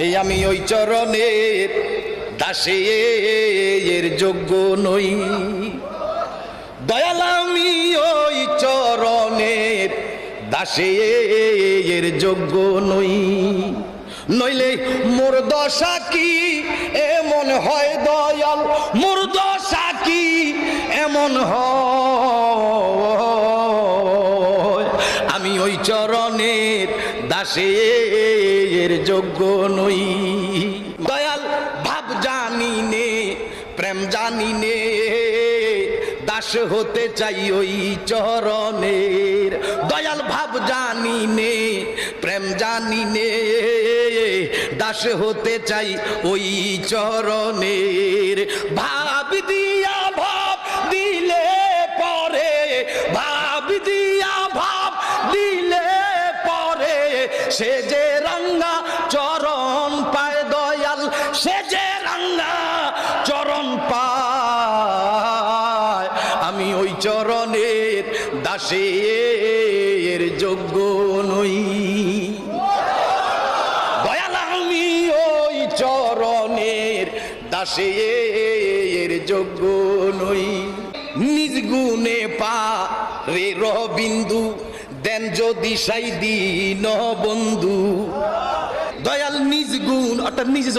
এই আমি ওই চরণের দাসের যোগ্য নই, দয়াল আমি ওই চরণের দাসের যোগ্য নই। নইলে মোর দশা কি এমন হয় দয়াল, মোর দশা কি এমন হয়, আমি ওই চরণের দাসের যোগ্য নই। দয়াল ভাব জানি নে, প্রেম জানি নে, দাস হতে চাই ওই চরণের। দয়াল ভাব জানি নে, প্রেম জানি নে, দাস হতে চাই ওই চরণের। ভাব দিয়া ভাব দিলে পরে, ভাব দিয়া ভাব দিলে পরে, সে যে রাঙ্গা চরণ পায় দয়াল, সে যে রাঙ্গা চরণ পায়, আমি ওই চরণের দাসের যোগ্য নই। দয়াল আমি ওই চরণের দাসের যোগ্য নই। নিজ গুণে পারে রবিন্দু, দেন যদি সাই দিন বন্ধু। দয়াল নিজ গুণ অর্থাৎ নিজে